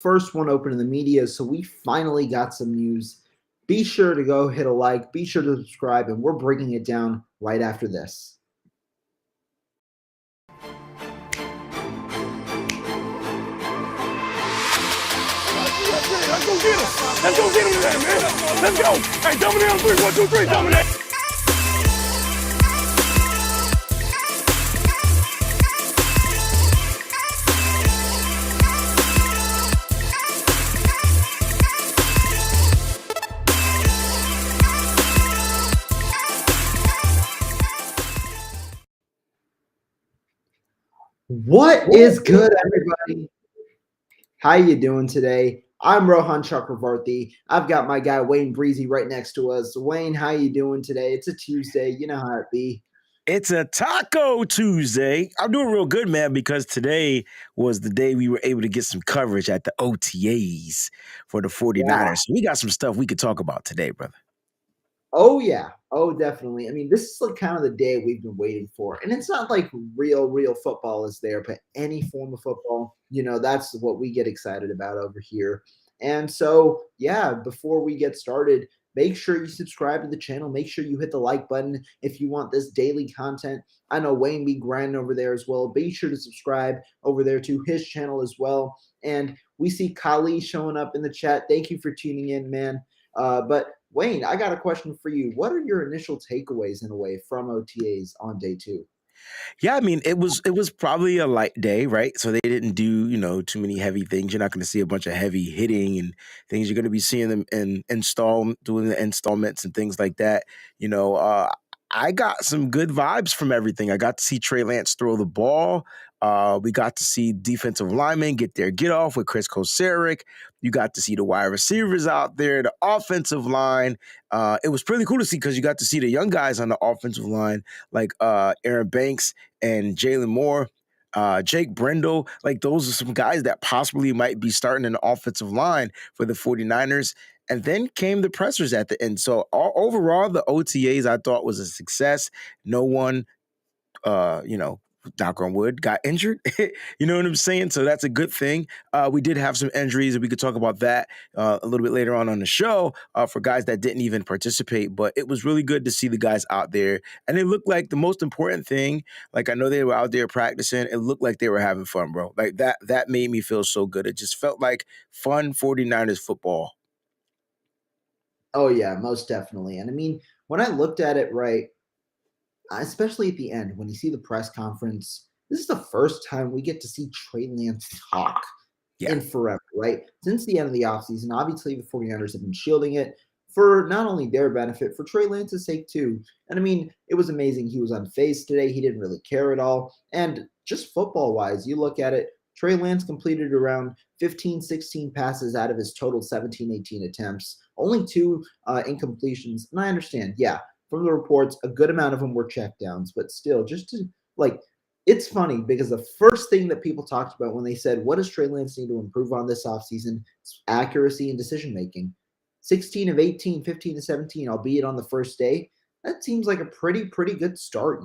first one open in the media, so we finally got some news. Be sure to go hit a like, be sure to subscribe, and we're breaking it down right after this. Let's go get him. Let's go get him today, man. Let's go. Hey, dominate on 3. 1, 2, 3, dominate. What is good, everybody? How you doing today? I'm Rohan Chakravarthi. I've got my guy Wayne Breezie right next to us. Wayne, how you doing today? It's a Tuesday. You know how it be. It's a Taco Tuesday. I'm doing real good, man, because today was the day we were able to get some coverage at the OTAs for the 49ers. Yeah. So we got some stuff we could talk about today, brother. Oh, yeah. Oh, definitely. I mean, this is like kind of the day we've been waiting for. And it's not like real football is there, but any form of football, that's what we get excited about over here. And so, yeah, before we get started, make sure you subscribe to the channel. Make sure you hit the like button if you want this daily content. I know Wayne be grinding over there as well. Be sure to subscribe over there to his channel as well. And we see Kali showing up in the chat. Thank you for tuning in, man. But Wayne, I got a question for you. What are your initial takeaways in a way from OTAs on day 2? Yeah, I mean, it was probably a light day, right? So they didn't do, too many heavy things. You're not going to see a bunch of heavy hitting and things. You're going to be seeing them doing the installments and things like that. I got some good vibes from everything. I got to see Trey Lance throw the ball. We got to see defensive linemen get their get off with Chris Kosaric. You got to see the wide receivers out there, the offensive line. It was pretty cool to see because you got to see the young guys on the offensive line like Aaron Banks and Jalen Moore. Jake Brendel, like those are some guys that possibly might be starting in the offensive line for the 49ers. And then came the pressers at the end. So overall, the OTAs I thought was a success. No one, knock on wood, got injured. You know what I'm saying? So that's a good thing. We did have some injuries, and we could talk about that a little bit later on the show for guys that didn't even participate. But it was really good to see the guys out there. And it looked like the most important thing, like I know they were out there practicing, it looked like they were having fun, bro. Like that made me feel so good. It just felt like fun 49ers football. Oh, yeah, most definitely. And I mean, when I looked at it, right, especially at the end, when you see the press conference, this is the first time we get to see Trey Lance talk in forever, right? Since the end of the offseason, obviously the 49ers have been shielding it for not only their benefit, for Trey Lance's sake too. And I mean, it was amazing. He was unfazed today. He didn't really care at all. And just football-wise, you look at it, Trey Lance completed around 15, 16 passes out of his total 17, 18 attempts. Only 2 incompletions. And I understand, yeah, from the reports, a good amount of them were checkdowns, but still, just to it's funny because the first thing that people talked about when they said, what does Trey Lance need to improve on this offseason? It's accuracy and decision making. 16 of 18, 15 to 17, albeit on the first day. That seems like a pretty good start,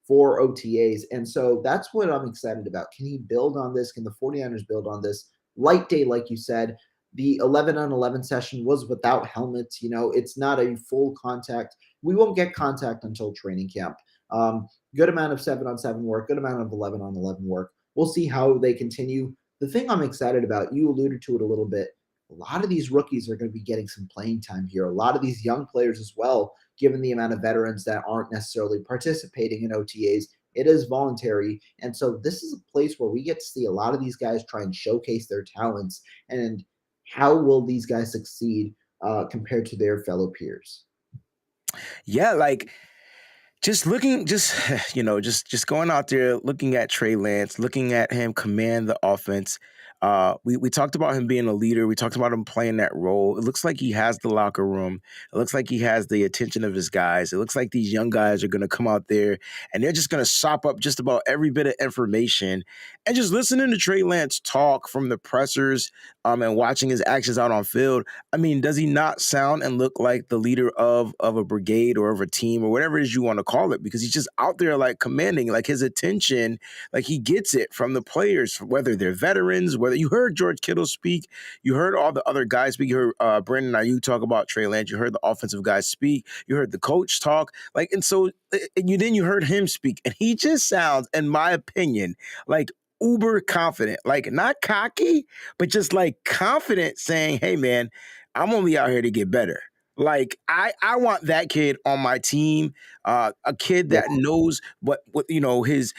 for OTAs. And so that's what I'm excited about. Can he build on this? Can the 49ers build on this? Light day, like you said. The 11-on-11 session was without helmets. It's not a full contact. We won't get contact until training camp. Good amount of 7-on-7 work, good amount of 11-on-11 work. We'll see how they continue. The thing I'm excited about, you alluded to it a little bit, a lot of these rookies are going to be getting some playing time here. A lot of these young players as well, given the amount of veterans that aren't necessarily participating in OTAs. It is voluntary. And so this is a place where we get to see a lot of these guys try and showcase their talents. And how will these guys succeed compared to their fellow peers? Yeah, like just going out there, looking at Trey Lance, looking at him command the offense. We talked about him being a leader. We talked about him playing that role. It looks like he has the locker room. It looks like he has the attention of his guys. It looks like these young guys are going to come out there and they're just going to sop up just about every bit of information. And just listening to Trey Lance talk from the pressers, and watching his actions out on field, I mean, does he not sound and look like the leader of a brigade or of a team or whatever it is you want to call it? Because he's just out there like commanding, like his attention, like he gets it from the players, whether they're veterans, whether you heard George Kittle speak, you heard all the other guys speak, you heard Brandon Ayuk talk about Trey Lance, you heard the offensive guys speak, you heard the coach talk, like, and so you heard him speak, and he just sounds, in my opinion, like uber confident, like not cocky, but just like confident, saying, "Hey, man, I'm only out here to get better." Like I want that kid on my team, a kid Yeah. that knows what his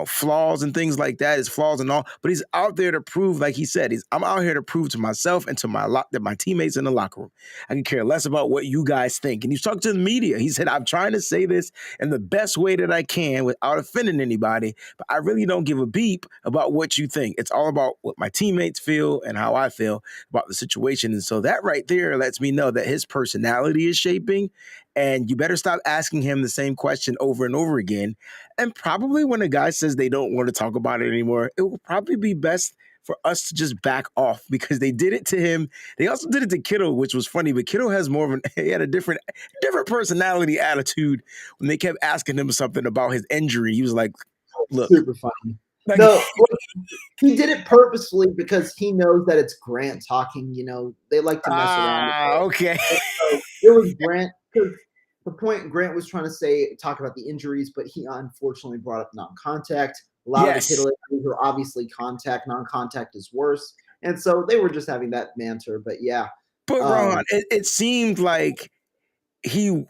flaws and things like that, his flaws and all, but he's out there to prove, like he said, I'm out here to prove to myself and to my teammates in the locker room. I can care less about what you guys think. And he's talking to the media. He said, "I'm trying to say this in the best way that I can without offending anybody, but I really don't give a beep about what you think. It's all about what my teammates feel and how I feel about the situation." And so that right there lets me know that his personality is shaping, and you better stop asking him the same question over and over again. And probably when a guy says they don't want to talk about it anymore, it will probably be best for us to just back off, because they did it to him. They also did it to Kittle, which was funny, but Kittle has more of he had a different personality attitude when they kept asking him something about his injury. He was like, "Look, Super funny. like, No, look, he did it purposefully because he knows that it's Grant talking. They like to mess around. okay." And so it was Grant, because the point Grant was trying to talk about the injuries, but he unfortunately brought up non-contact. A lot of the Yes. Kittle injuries were obviously contact. Non-contact is worse. And so they were just having that banter. But yeah. But Ron, it seemed like he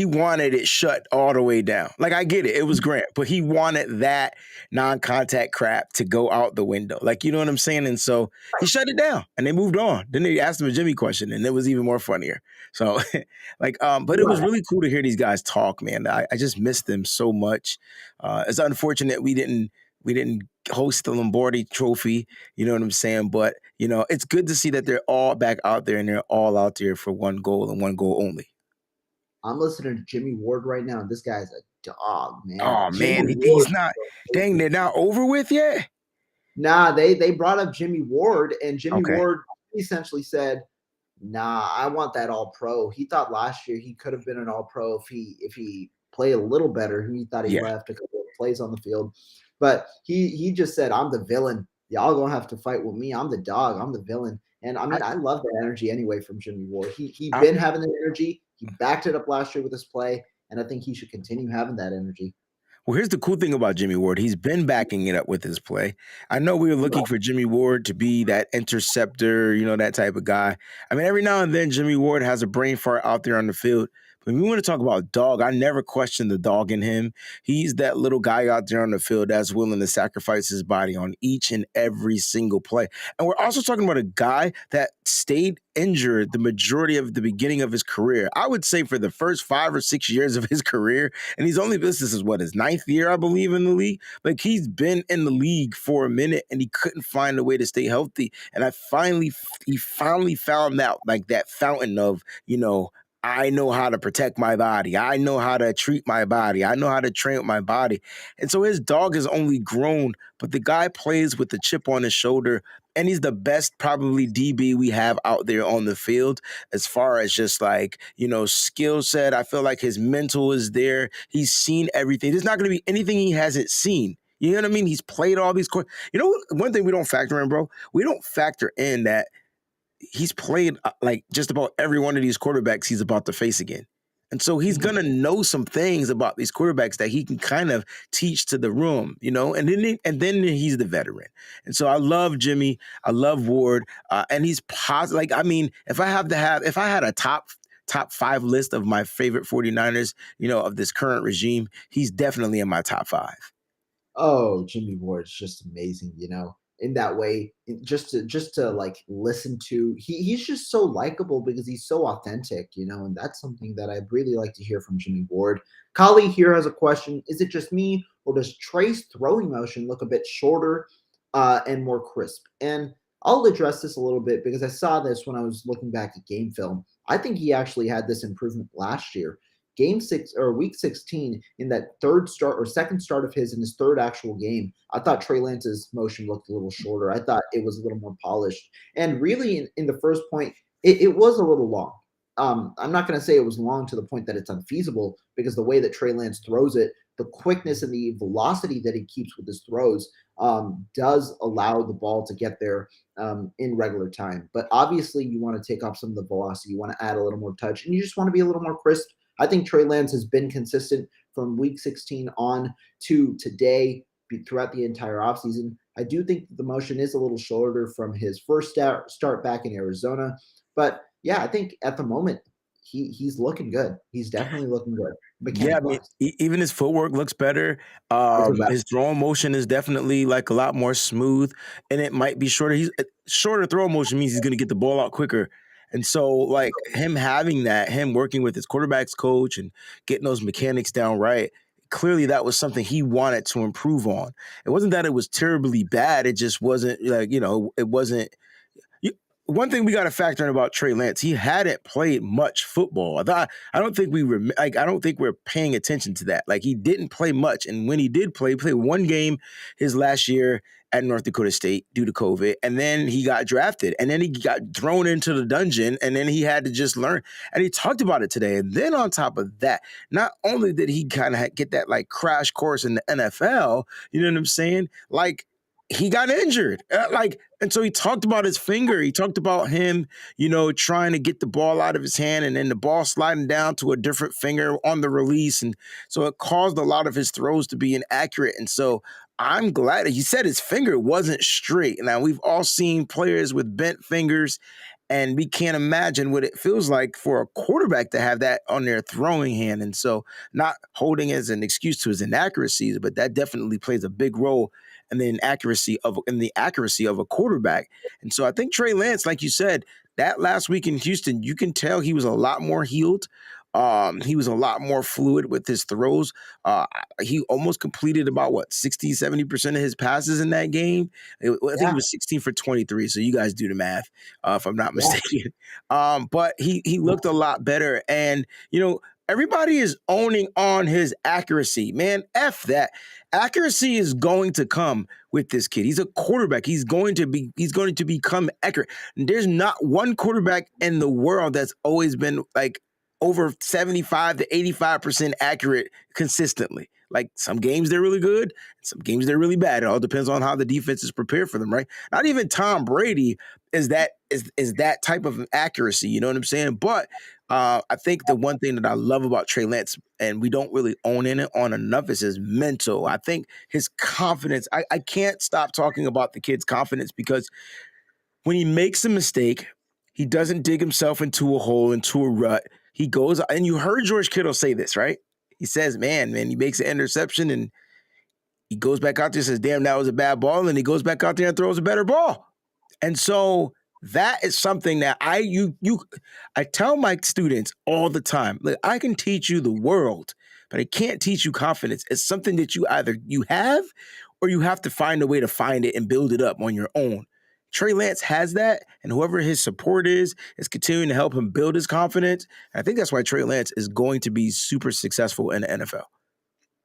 wanted it shut all the way down. Like, I get it, it was Grant, but he wanted that non-contact crap to go out the window. Like, you know what I'm saying? And so he shut it down, and they moved on. Then they asked him a Jimmy question, and it was even more funnier. So, but it was really cool to hear these guys talk, man. I just missed them so much. It's unfortunate we didn't host the Lombardi Trophy. You know what I'm saying? But it's good to see that they're all back out there, and they're all out there for one goal and one goal only. I'm listening to Jimmy Ward right now, and this guy's a dog, man. Oh man, Jimmy he's Ward. not. Dang, they're not over with yet. Nah, they brought up Jimmy Ward, and Jimmy Okay. Ward essentially said, "Nah, I want that All Pro." He thought last year he could have been an All Pro if he played a little better. He thought he Yeah. left a couple of plays on the field, but he just said, "I'm the villain. Y'all gonna have to fight with me. I'm the dog. I'm the villain." And I mean, I love that energy anyway from Jimmy Ward. He been having that energy. He backed it up last year with his play, and I think he should continue having that energy. Well, here's the cool thing about Jimmy Ward. He's been backing it up with his play. I know we were looking for Jimmy Ward to be that interceptor, that type of guy. I mean, every now and then Jimmy Ward has a brain fart out there on the field. But when we want to talk about dog, I never question the dog in him. He's that little guy out there on the field that's willing to sacrifice his body on each and every single play. And we're also talking about a guy that stayed injured the majority of the beginning of his career. I would say for the first 5 or 6 years of his career. And this is what, his 9th year, I believe, in the league. Like, he's been in the league for a minute, and he couldn't find a way to stay healthy. And he finally found out, like, that fountain of, I know how to protect my body. I know how to treat my body. I know how to train with my body. And so his dog has only grown, but the guy plays with the chip on his shoulder, and he's the best probably DB we have out there on the field as far as just skill set. I feel like his mental is there. He's seen everything. There's not going to be anything he hasn't seen. You know what I mean? He's played all these. One thing we don't factor in, bro, we don't factor in that he's played like just about every one of these quarterbacks he's about to face again. And so he's going to know some things about these quarterbacks that he can kind of teach to the room, and then he's the veteran. And so I love Jimmy. I love Ward. And he's positive. Like, I mean, if I had a top 5 list of my favorite 49ers, of this current regime, he's definitely in my top 5. Oh, Jimmy Ward's just amazing, in that way. Just to like listen to, he's just so likable because he's so authentic, and that's something that I'd really like to hear from Jimmy Ward. Kali here has a question: is it just me, or does Trey's throwing motion look a bit shorter and more crisp? And I'll address this a little bit because I saw this when I was looking back at game film. I think he actually had this improvement last year. Game 6 or week 16 in that third start or second start of his in his third actual game, I thought Trey Lance's motion looked a little shorter. I thought it was a little more polished. And really, in the first point, it was a little long. I'm not going to say it was long to the point that it's unfeasible, because the way that Trey Lance throws it, the quickness and the velocity that he keeps with his throws does allow the ball to get there in regular time. But obviously, you want to take off some of the velocity. You want to add a little more touch, and you just want to be a little more crisp. I think Trey Lance has been consistent from week 16 on to today throughout the entire offseason. I do think the motion is a little shorter from his first start back in Arizona. But yeah, I think at the moment, he's looking good. He's definitely looking good. Yeah, I mean, even his footwork looks better. His throwing motion is definitely like a lot more smooth, and it might be shorter. He's shorter throwing motion means he's going to get the ball out quicker. And so, like, him having that, him working with his quarterback's coach and getting those mechanics down right, clearly that was something he wanted to improve on. It wasn't that it was terribly bad. It just wasn't like, it wasn't. One thing we got to factor in about Trey Lance, he hadn't played much football. I don't think we're paying attention to that. Like, he didn't play much, and when he did play, he played one game his last year at North Dakota State due to COVID, and then he got drafted, and then he got thrown into the dungeon, and then he had to just learn. And he talked about it today. And then on top of that, not only did he kind of get that like crash course in the NFL, you know what I'm saying? Like, he got injured. And so he talked about his finger. He talked about him, trying to get the ball out of his hand and then the ball sliding down to a different finger on the release. And so it caused a lot of his throws to be inaccurate. And so I'm glad he said his finger wasn't straight. Now, we've all seen players with bent fingers, and we can't imagine what it feels like for a quarterback to have that on their throwing hand. And so, not holding as an excuse to his inaccuracies, but that definitely plays a big role in the accuracy of a quarterback. And so I think Trey Lance, like you said, that last week in Houston, you can tell he was a lot more healed. He was a lot more fluid with his throws. He almost completed about 60-70% of his passes in that game. I think it was 16 for 23. So you guys do the math, if I'm not mistaken. But he looked a lot better. And, everybody is owning on his accuracy. Man, F that. Accuracy is going to come with this kid. He's a quarterback. He's going to become accurate. There's not one quarterback in the world that's always been like over 75 to 85% accurate consistently. Like, some games they're really good, some games they're really bad. It all depends on how the defense is prepared for them, right? Not even Tom Brady is that type of accuracy, you know what I'm saying? But I think the one thing that I love about Trey Lance, and we don't really own in it on enough, is his mental. I think his confidence, I can't stop talking about the kid's confidence, because when he makes a mistake, he doesn't dig himself into a hole, into a rut. He goes, and you heard George Kittle say this, right? He says, man, he makes an interception and he goes back out there and says, damn, that was a bad ball. And he goes back out there and throws a better ball. And so that is something that I tell my students all the time. Look, I can teach you the world, but I can't teach you confidence. It's something that you either you have, or you have to find a way to find it and build it up on your own. Trey Lance has that, and whoever his support is continuing to help him build his confidence. And I think that's why Trey Lance is going to be super successful in the NFL.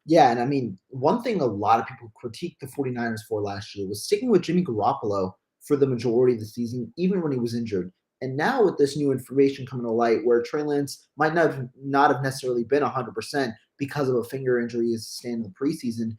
Yeah, and I mean, one thing a lot of people critiqued the 49ers for last year was sticking with Jimmy Garoppolo for the majority of the season, even when he was injured. And now with this new information coming to light, where Trey Lance might not have necessarily been 100% because of a finger injury as a stand in the preseason,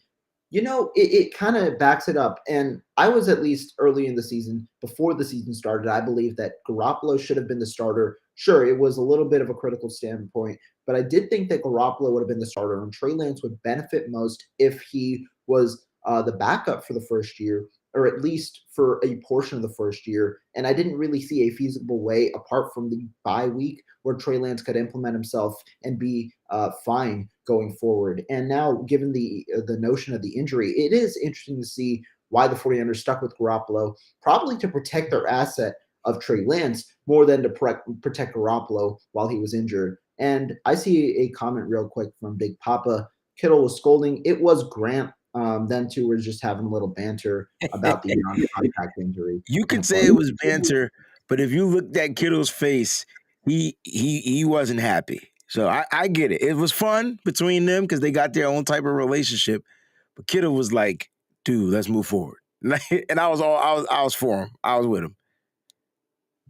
it kind of backs it up. And I was, at least early in the season, before the season started, I believe that Garoppolo should have been the starter. Sure, it was a little bit of a critical standpoint, but I did think that Garoppolo would have been the starter, and Trey Lance would benefit most if he was the backup for the first year, or at least for a portion of the first year. And I didn't really see a feasible way, apart from the bye week, where Trey Lance could implement himself and be fine going forward. And now, given the notion of the injury, it is interesting to see why the 49ers stuck with Garoppolo, probably to protect their asset of Trey Lance more than to protect Garoppolo while he was injured. And I see a comment real quick from Big Papa. Kittle was scolding. It was Grant. Them two were just having a little banter about the non-contact injury. You could say it was banter, but if you looked at Kittle's face, he wasn't happy. So I get it. It was fun between them because they got their own type of relationship. But Kittle was like, dude, let's move forward. And I was for him. I was with him.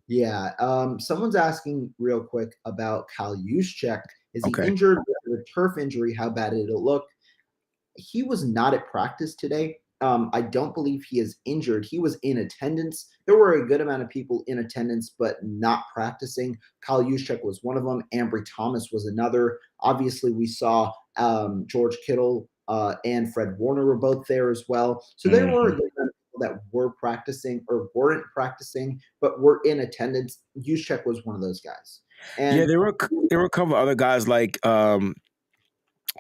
Yeah. Someone's asking real quick about Kyle Juszczyk. Is he Okay. injured with a turf injury? How bad did it look? He was not at practice today. I don't believe he is injured. He was in attendance. There were a good amount of people in attendance, but not practicing. Kyle Juszczyk was one of them. Ambry Thomas was another. Obviously, we saw George Kittle and Fred Warner were both there as well. So there were a good amount of people that were practicing or weren't practicing, but were in attendance. Juszczyk was one of those guys. And yeah, there were a couple of other guys like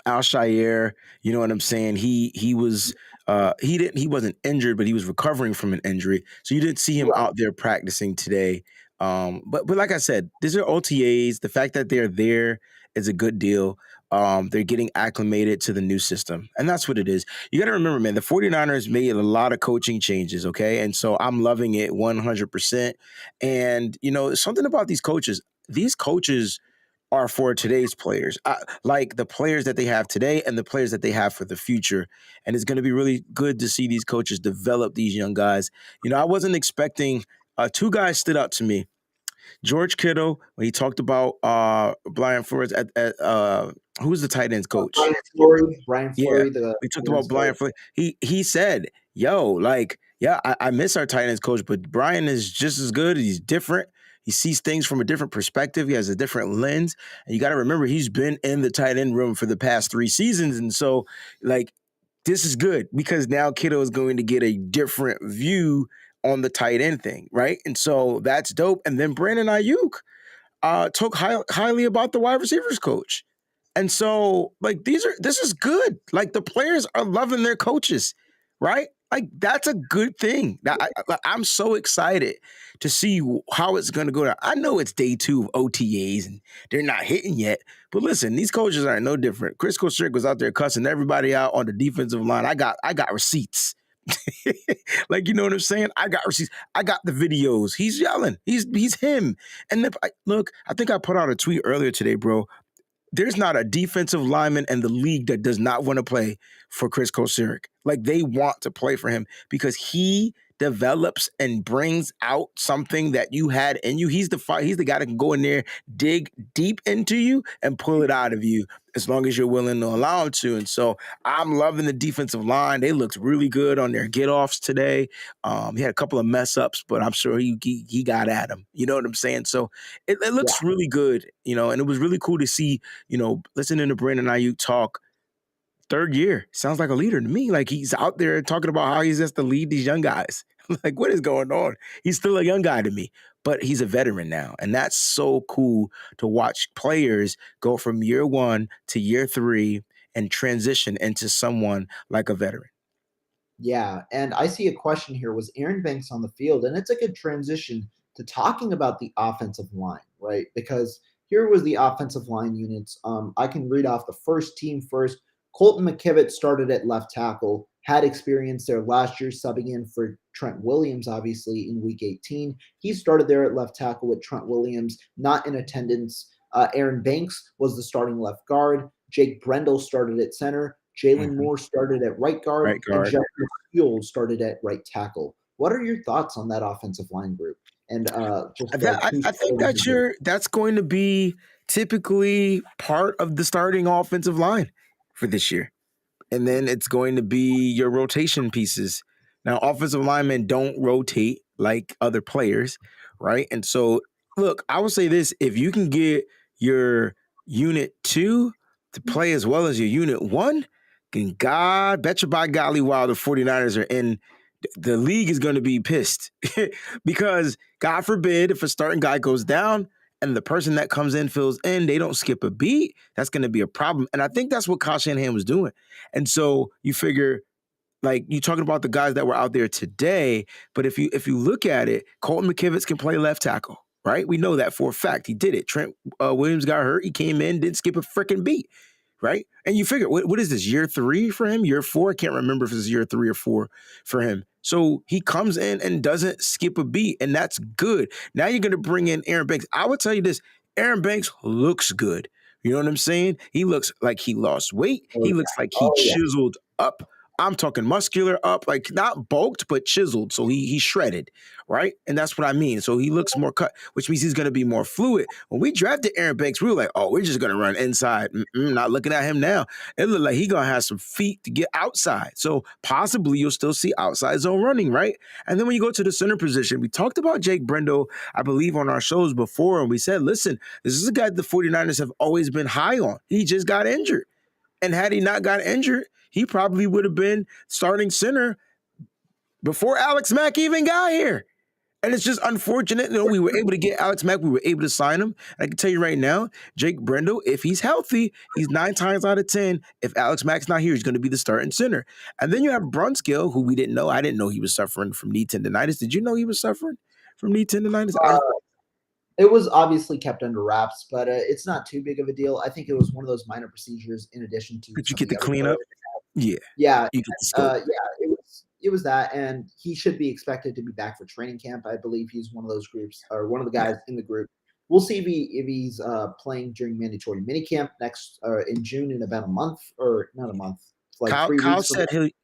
Al-Shaair, you know what I'm saying? He wasn't injured, but he was recovering from an injury. So you didn't see him out there practicing today. But like I said, these are OTAs. The fact that they're there is a good deal. They're getting acclimated to the new system. And that's what it is. You got to remember, man, the 49ers made a lot of coaching changes, okay? And so I'm loving it 100%. And, something about these coaches are for today's players, like the players that they have today and the players that they have for the future. And it's going to be really good to see these coaches develop these young guys. I wasn't expecting two guys stood out to me. George Kittle, when he talked about Brian Flores at who was the tight ends coach? Brian Yeah, Fleury, we talked about Brian Flores. He said, "Yo, I miss our tight ends coach, but Brian is just as good. He's different. He sees things from a different perspective. He has a different lens. And you got to remember, he's been in the tight end room for the past 3 seasons, and so this is good because now Kittle is going to get a different view on the tight end thing, right? And so that's dope. And then Brandon Ayuk talk highly about the wide receivers coach. And so, this is good. The players are loving their coaches, right? That's a good thing. I'm so excited to see how it's going to go down. I know it's day 2 of OTAs and they're not hitting yet, but listen, these coaches are no different. Chris Koscielny was out there cussing everybody out on the defensive line. I got receipts. You know what I'm saying? I got receipts. I got the videos. He's yelling. He's him. And look, I think I put out a tweet earlier today, bro. There's not a defensive lineman in the league that does not want to play for Chris Koscielny. They want to play for him because he develops and brings out something that you had in you. He's the guy that can go in there, dig deep into you, and pull it out of you as long as you're willing to allow him to. And so I'm loving the defensive line. They looked really good on their get-offs today. He had a couple of mess-ups, but I'm sure he got at him. You know what I'm saying? So it looks really good, and it was really cool to see, listening to Brandon Ayuk talk. 3rd year. Sounds like a leader to me. He's out there talking about how he's just to lead these young guys. What is going on? He's still a young guy to me, but he's a veteran now. And that's so cool to watch players go from year 1 to year 3 and transition into someone like a veteran. Yeah, and I see a question here. Was Aaron Banks on the field? And it's a good transition to talking about the offensive line, right? Because here was the offensive line units. I can read off the first team first. Colton McKivitz started at left tackle, had experience there last year, subbing in for Trent Williams, obviously, in Week 18. He started there at left tackle with Trent Williams, not in attendance. Aaron Banks was the starting left guard. Jake Brendel started at center. Jalen Moore started at right guard. And Jeffrey Fields started at right tackle. What are your thoughts on that offensive line group? And I think that's going to be typically part of the starting offensive line for this year. And then it's going to be your rotation pieces. Now, offensive linemen don't rotate like other players, right? And so, look, I would say this. If you can get your unit 2 to play as well as your unit 1, then God, bet you by golly, while the 49ers are in, the league is going to be pissed. Because, God forbid, if a starting guy goes down, and the person that comes in fills in, they don't skip a beat, that's going to be a problem. And I think that's what Kyle Shanahan was doing. And so you figure, you're talking about the guys that were out there today, but if you look at it, Colton McKivitz can play left tackle, right? We know that for a fact. He did it. Trent Williams got hurt. He came in, didn't skip a freaking beat, right? And you figure, what is this, year 3 for him? Year 4? I can't remember if it's year 3 or 4 for him. So he comes in and doesn't skip a beat, and that's good. Now you're going to bring in Aaron Banks. I would tell you this, Aaron Banks looks good. You know what I'm saying? He looks like he lost weight. Oh, He yeah. looks like he Oh, yeah. chiseled up. I'm talking muscular up, like not bulked, but chiseled. So he's shredded, right? And that's what I mean. So he looks more cut, which means he's going to be more fluid. When we drafted Aaron Banks, we were like, oh, we're just going to run inside. Not looking at him now. It looked like he's going to have some feet to get outside. So possibly you'll still see outside zone running, right? And then when you go to the center position, we talked about Jake Brendel, I believe, on our shows before. And we said, listen, this is a guy the 49ers have always been high on. He just got injured. And had he not got injured, he probably would have been starting center before Alex Mack even got here. And it's just unfortunate. We were able to get Alex Mack. We were able to sign him. And I can tell you right now, Jake Brendel, if he's healthy, he's 9 times out of 10. If Alex Mack's not here, he's going to be the starting center. And then you have Brunskill, who we didn't know. I didn't know he was suffering from knee tendonitis. Did you know he was suffering from knee tendonitis? It was obviously kept under wraps, but it's not too big of a deal. I think it was one of those minor procedures in addition to. Could you some get of the other cleanup? players. Yeah. Yeah, You get the scope. it was that, and he should be expected to be back for training camp. I believe he's one of those groups, or one of the guys in the group. We'll see if he's playing during mandatory minicamp next in June in about a month, or not a month, like 3 Kyle weeks.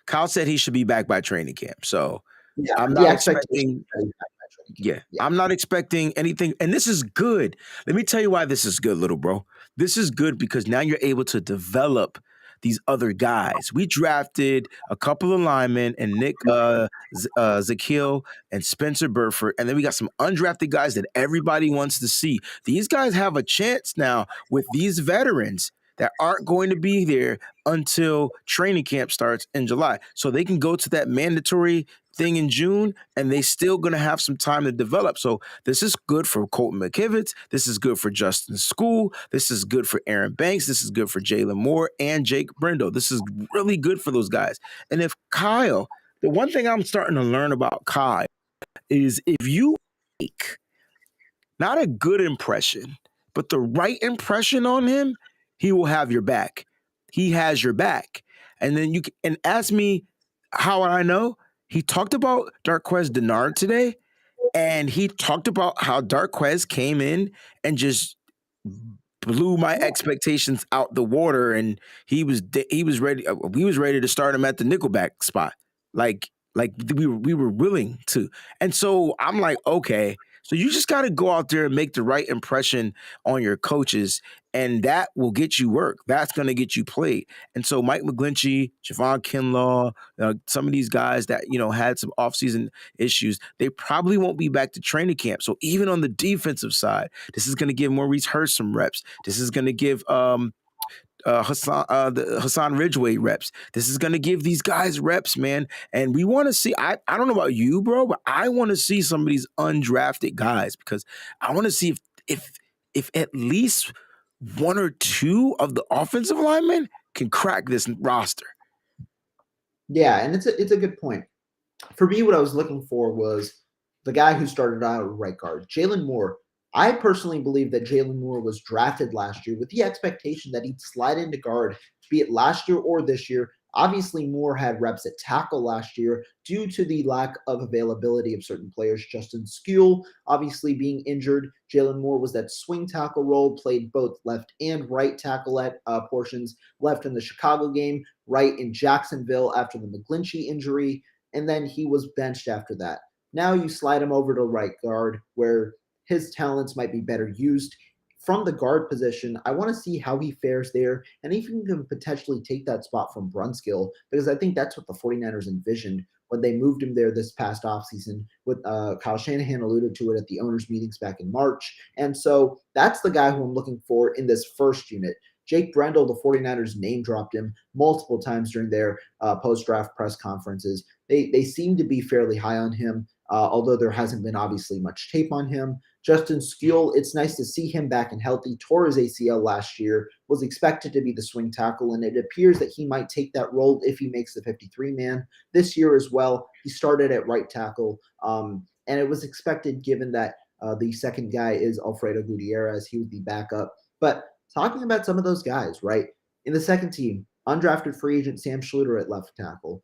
Kyle said he should be back by training camp. So Yeah, I'm the not expectation. expecting. Yeah, I'm not expecting anything. And this is good. Let me tell you why this is good, little bro. This is good because now you're able to develop these other guys. We drafted a couple of linemen and Nick Zakil and Spencer Burford. And then we got some undrafted guys that everybody wants to see. These guys have a chance now with these veterans that aren't going to be there until training camp starts in July. So they can go to that mandatory thing in June, and they still going to have some time to develop. So this is good for Colton McKivitz. This is good for Justin School. This is good for Aaron Banks. This is good for Jalen Moore and Jake Brendel. This is really good for those guys. And if Kyle, the one thing I'm starting to learn about Kyle is if you make not a good impression, but the right impression on him, he will have your back. He has your back. And then you can, and ask me how I know. He talked about Darqueze Dennard today, and he talked about how Darqueze came in and just blew my expectations out the water, and he was ready. We was ready to start him at the nickelback spot, like we were willing to. And so I'm like, okay, so you just got to go out there and make the right impression on your coaches, and that will get you work. That's going to get you played. And so Mike McGlinchey, Javon Kinlaw, some of these guys that, had some offseason issues, they probably won't be back to training camp. So even on the defensive side, this is going to give Maurice Hurst some reps. This is going to give Hassan Ridgeway reps. This is going to give these guys reps, man. And we want to see, I don't know about you, bro, but I want to see some of these undrafted guys because I want to see if at least one or two of the offensive linemen can crack this roster. Yeah, and it's a good point. For me, what I was looking for was the guy who started out at right guard, Jalen Moore. I personally believe that Jalen Moore was drafted last year with the expectation that he'd slide into guard, be it last year or this year. Obviously, Moore had reps at tackle last year due to the lack of availability of certain players. Justin Skule, obviously being injured. Jalen Moore was that swing tackle role, played both left and right tackle at portions, left in the Chicago game, right in Jacksonville after the McGlinchey injury, and then he was benched after that. Now you slide him over to right guard where his talents might be better used. From the guard position, I want to see how he fares there and if he can potentially take that spot from Brunskill, because I think that's what the 49ers envisioned when they moved him there this past offseason. With Kyle Shanahan alluded to it at the owners' meetings back in March. And so that's the guy who I'm looking for in this first unit. Jake Brendel, the 49ers name dropped him multiple times during their post-draft press conferences. They seem to be fairly high on him, although there hasn't been obviously much tape on him. Justin Skule, it's nice to see him back and healthy. Tore his ACL last year, was expected to be the swing tackle, and it appears that he might take that role if he makes the 53-man. This year as well, he started at right tackle, and it was expected given that the second guy is Alfredo Gutierrez. He would be backup. But talking about some of those guys, right, in the second team, undrafted free agent Sam Schluter at left tackle,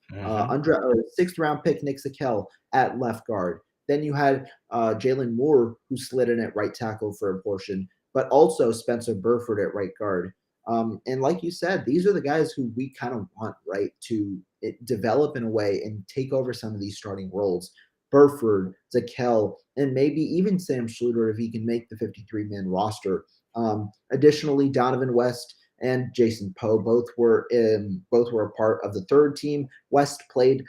sixth-round pick Nick Zakelj at left guard. Then you had Jalen Moore, who slid in at right tackle for a portion. but also Spencer Burford at right guard. And like you said, these are the guys who we kind of want, right, to develop in a way and take over some of these starting roles. Burford, Zakel, and maybe even Sam Schluter if he can make the 53-man roster. Additionally, Donovan West and Jason Poe both were a part of the third team. West played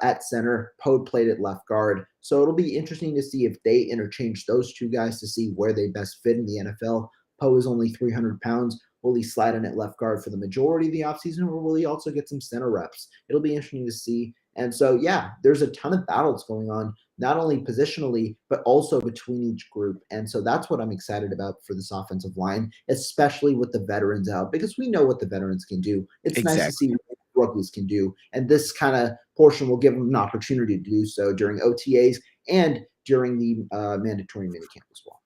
at center. Poe played at left guard. So it'll be interesting to see if they interchange those two guys to see where they best fit in the NFL. Poe is only 300 pounds. Will he slide in at left guard for the majority of the offseason, or will he also get some center reps? It'll be interesting to see. And so, yeah, there's a ton of battles going on, not only positionally, but also between each group. And so that's what I'm excited about for this offensive line, especially with the veterans out, because we know what the veterans can do. It's nice to see what rookies can do. And this kind of portion will give them an opportunity to do so during OTAs and during the mandatory minicamp as well.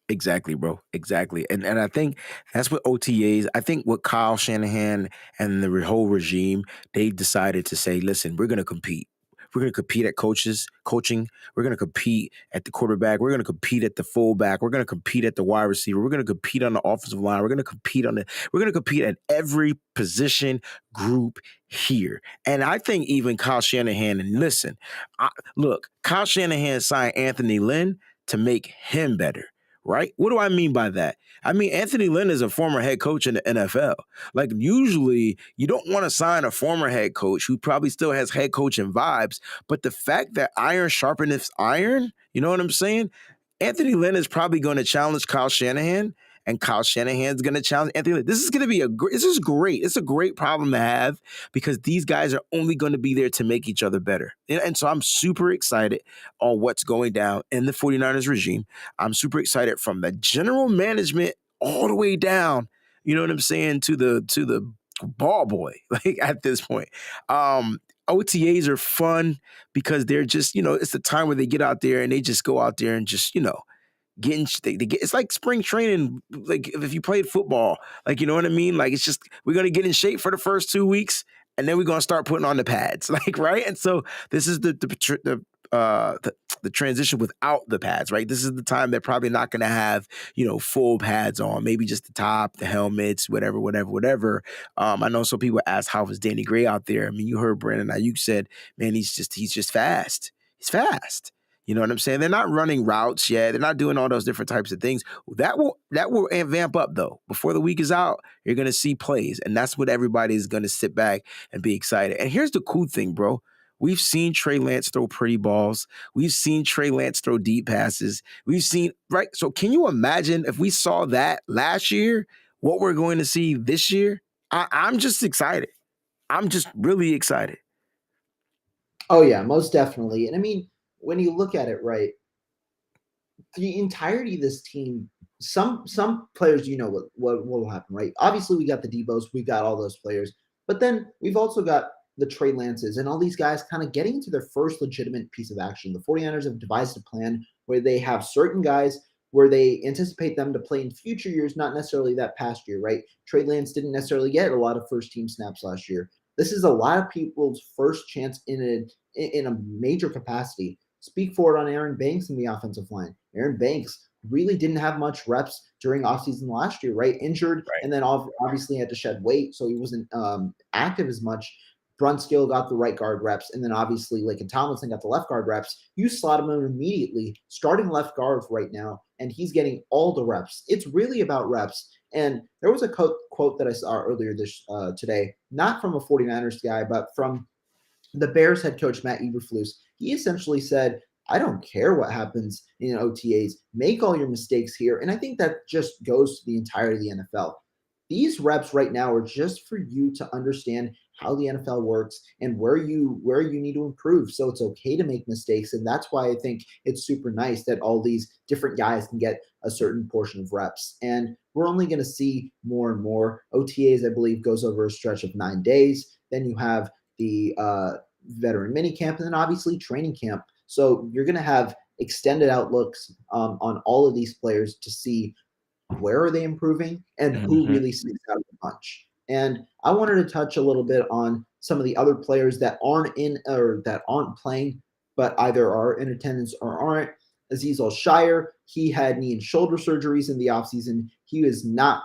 Exactly, bro. Exactly. And I think that's what OTAs, I think what Kyle Shanahan and the whole regime, they decided to say, listen, we're going to compete. We're going to compete at coaching. We're going to compete at the quarterback. We're going to compete at the fullback. We're going to compete at the wide receiver. We're going to compete on the offensive line. We're going to compete at every position group here. And I think even Kyle Shanahan, and listen, look, Kyle Shanahan signed Anthony Lynn to make him better. Right? What do I mean by that? I mean, Anthony Lynn is a former head coach in the NFL. Like, usually you don't want to sign a former head coach who probably still has head coaching vibes. But the fact that iron sharpeneth iron, you know what I'm saying? Anthony Lynn is probably going to challenge Kyle Shanahan, and Kyle Shanahan's going to challenge Anthony Lynn. This is going to be this is great. It's a great problem to have because these guys are only going to be there to make each other better. And so I'm super excited on what's going down in the 49ers regime. I'm super excited from the general management all the way down, you know what I'm saying, to the ball boy, like at this point. OTAs are fun because they're just, it's the time where they get out there and they just go out there and just, it's like spring training, like if you played football, like, you know what I mean? Like, it's just, we're going to get in shape for the first 2 weeks and then we're going to start putting on the pads, like, right? And so this is the transition without the pads, right? This is the time they're probably not going to have, full pads on, maybe just the top, the helmets, whatever. I know some people ask, how was Danny Gray out there? I mean, you heard Brandon Ayuk said, man, he's just fast. He's fast. You know what I'm saying? They're not running routes yet. They're not doing all those different types of things. That will vamp up, though. Before the week is out, you're going to see plays, and that's what everybody is going to sit back and be excited. And here's the cool thing, bro. We've seen Trey Lance throw pretty balls. We've seen Trey Lance throw deep passes. We've seen, right? So can you imagine if we saw that last year, what we're going to see this year? I'm just excited. I'm just really excited. Oh, yeah, most definitely. And I mean, when you look at it, right, the entirety of this team, some players, what will happen, right? Obviously, we got the Debos, we got all those players, but then we've also got the Trey Lances and all these guys kind of getting to their first legitimate piece of action. The 49ers have devised a plan where they have certain guys where they anticipate them to play in future years, not necessarily that past year, right? Trey Lance didn't necessarily get a lot of first-team snaps last year. This is a lot of people's first chance in a major capacity. Speak for it on Aaron Banks in the offensive line. Aaron Banks really didn't have much reps during offseason last year, right? Injured, right. And then obviously had to shed weight, so he wasn't active as much. Brunskill got the right guard reps, and then obviously Laken Tomlinson got the left guard reps. You slot him in immediately, starting left guard right now, and he's getting all the reps. It's really about reps. And there was a quote that I saw earlier today, not from a 49ers guy, but from the Bears head coach, Matt Eberflus. He essentially said, I don't care what happens in OTAs. Make all your mistakes here. And I think that just goes to the entirety of the NFL. These reps right now are just for you to understand how the NFL works and where you need to improve. So it's okay to make mistakes. And that's why I think it's super nice that all these different guys can get a certain portion of reps. And we're only going to see more and more. OTAs, I believe, goes over a stretch of 9 days. Then you have the veteran minicamp and then obviously training camp. So you're going to have extended outlooks on all of these players to see where are they improving and who really sticks out a bunch. And I wanted to touch a little bit on some of the other players that aren't in or that aren't playing, but either are in attendance or aren't. Azeez Al-Shire, he had knee and shoulder surgeries in the offseason. he is not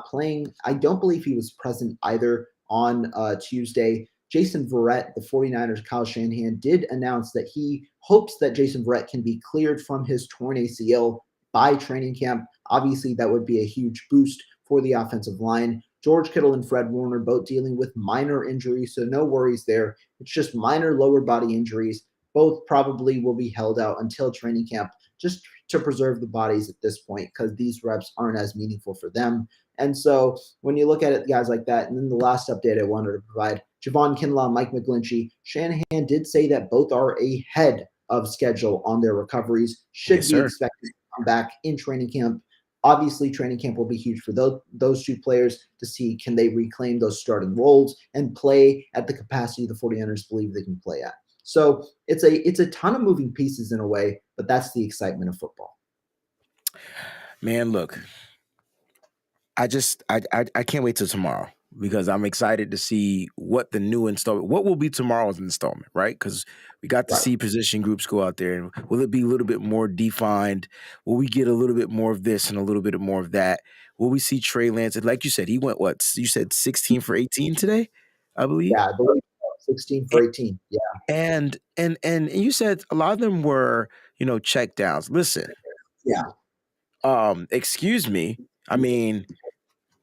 playing. I don't believe he was present either on Tuesday. Jason Verrett, the 49ers, Kyle Shanahan, did announce that he hopes that Jason Verrett can be cleared from his torn ACL by training camp. Obviously, that would be a huge boost for the offensive line. George Kittle and Fred Warner both dealing with minor injuries, so no worries there. It's just minor lower body injuries. Both probably will be held out until training camp just to preserve the bodies at this point because these reps aren't as meaningful for them. And so when you look at it, guys like that, and then the last update I wanted to provide, Javon Kinlaw, Mike McGlinchey, Shanahan did say that both are ahead of schedule on their recoveries, should be expected to come back in training camp. Obviously, training camp will be huge for those two players to see can they reclaim those starting roles and play at the capacity the 49ers believe they can play at. So it's a ton of moving pieces in a way, but that's the excitement of football. Man, look, I can't wait till tomorrow because I'm excited to see what the new installment, what will be tomorrow's installment, right? Because we got to see position groups go out there. And will it be a little bit more defined? Will we get a little bit more of this and a little bit more of that? Will we see Trey Lance? Like you said, he went what? You said 16 for 18 today, I believe? Yeah, I believe 16 for 18. Yeah. And you said a lot of them were, checkdowns. Listen. Yeah. Excuse me. I mean,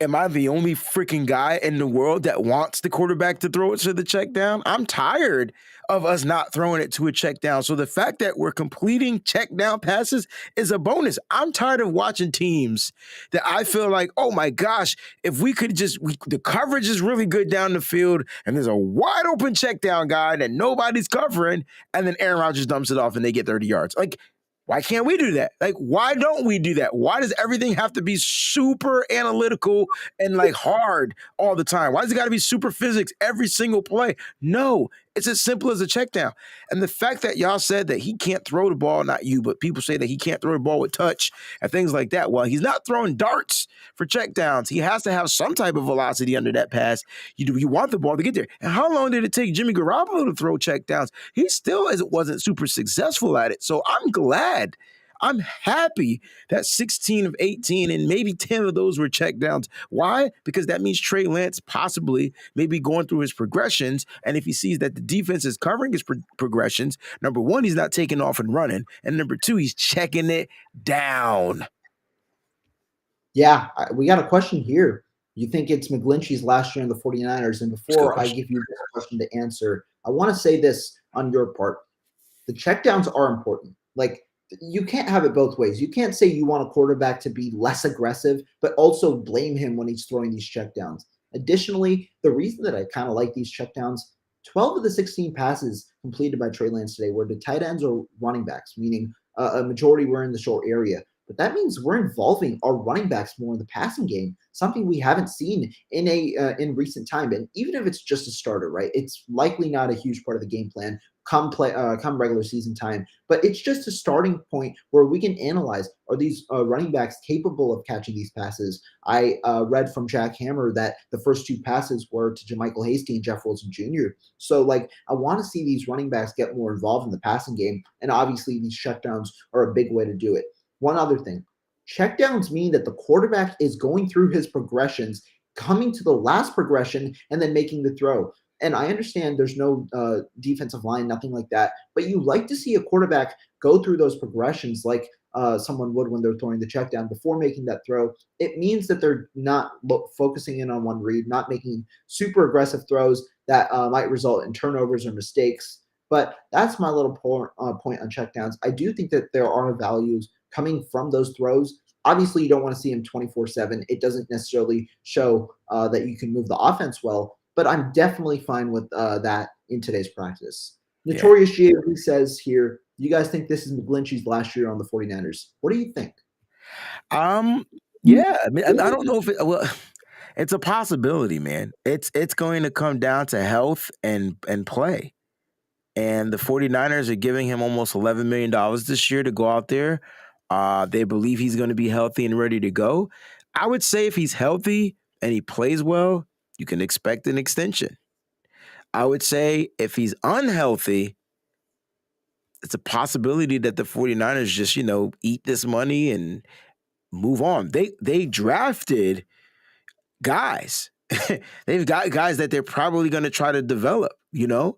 am I the only freaking guy in the world that wants the quarterback to throw it to the check down? I'm tired of us not throwing it to a check down. So the fact that we're completing check down passes is a bonus. I'm tired of watching teams that I feel like, oh my gosh, if we could the coverage is really good down the field and there's a wide open check down guy that nobody's covering, and then Aaron Rodgers dumps it off and they get 30 yards. Like, why can't we do that? Like, why don't we do that? Why does everything have to be super analytical and like hard all the time? Why does it got to be super physics every single play? No, it's as simple as a check down. And the fact that y'all said that he can't throw the ball, not you, but people say that he can't throw the ball with touch and things like that. Well, he's not throwing darts for check downs. He has to have some type of velocity under that pass. You want the ball to get there. And how long did it take Jimmy Garoppolo to throw check downs? He still wasn't super successful at it. So I'm glad. I'm happy that 16 of 18 and maybe 10 of those were check downs. Why? Because that means Trey Lance possibly maybe going through his progressions. And if he sees that the defense is covering his progressions, number one, he's not taking off and running. And number two, he's checking it down. Yeah, we got a question here. You think it's McGlinchey's last year in the 49ers? And before I give you this question to answer, I want to say this on your part. The checkdowns are important. Like, you can't have it both ways. You can't say you want a quarterback to be less aggressive, but also blame him when he's throwing these checkdowns. Additionally, the reason that I kind of like these checkdowns, 12 of the 16 passes completed by Trey Lance today were to tight ends or running backs, meaning a majority were in the short area. But that means we're involving our running backs more in the passing game, something we haven't seen in recent time. And even if it's just a starter, right, it's likely not a huge part of the game plan come regular season time. But it's just a starting point where we can analyze, are these running backs capable of catching these passes? I read from Jack Hammer that the first two passes were to JaMychal Hasty and Jeff Wilson Jr. So, like, I want to see these running backs get more involved in the passing game. And obviously, these checkdowns are a big way to do it. One other thing, checkdowns mean that the quarterback is going through his progressions, coming to the last progression, and then making the throw. And I understand there's no defensive line, nothing like that, but you like to see a quarterback go through those progressions like someone would when they're throwing the check down before making that throw. It means that they're not focusing in on one read, not making super aggressive throws that might result in turnovers or mistakes. But that's my little point on checkdowns. I do think that there are values coming from those throws. Obviously, you don't want to see him 24/7. It doesn't necessarily show that you can move the offense well, but I'm definitely fine with that in today's practice. Notorious GAB says here, you guys think this is McGlinchey's last year on the 49ers? What do you think? Yeah, I mean, I don't know if it's a possibility, man. It's going to come down to health and play. And the 49ers are giving him almost $11 million this year to go out there. They believe he's going to be healthy and ready to go. I would say if he's healthy and he plays well, you can expect an extension. I would say if he's unhealthy, it's a possibility that the 49ers just, eat this money and move on. They drafted guys. They've got guys that they're probably going to try to develop, you know?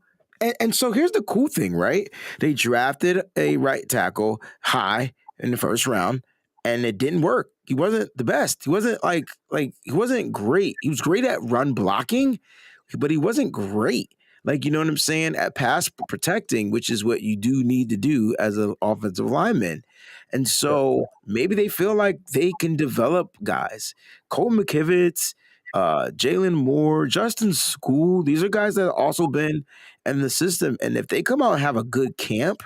And so here's the cool thing, right? They drafted a right tackle high in the first round, and it didn't work. He wasn't the best. He wasn't like he wasn't great. He was great at run blocking, but he wasn't great. Like, you know what I'm saying? At pass protecting, which is what you do need to do as an offensive lineman. And so maybe they feel like they can develop guys. Cole McKivitz, Jalen Moore, Justin School. These are guys that have also been in the system. And if they come out and have a good camp,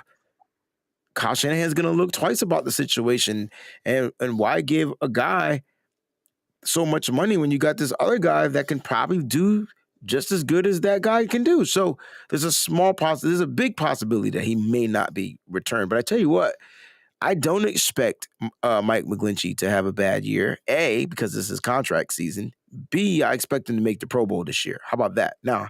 Kyle Shanahan's going to look twice about the situation. And why give a guy so much money when you got this other guy that can probably do just as good as that guy can do? So there's there's a big possibility that he may not be returned. But I tell you what, I don't expect Mike McGlinchey to have a bad year. A, because this is contract season. B, I expect him to make the Pro Bowl this year. How about that? Now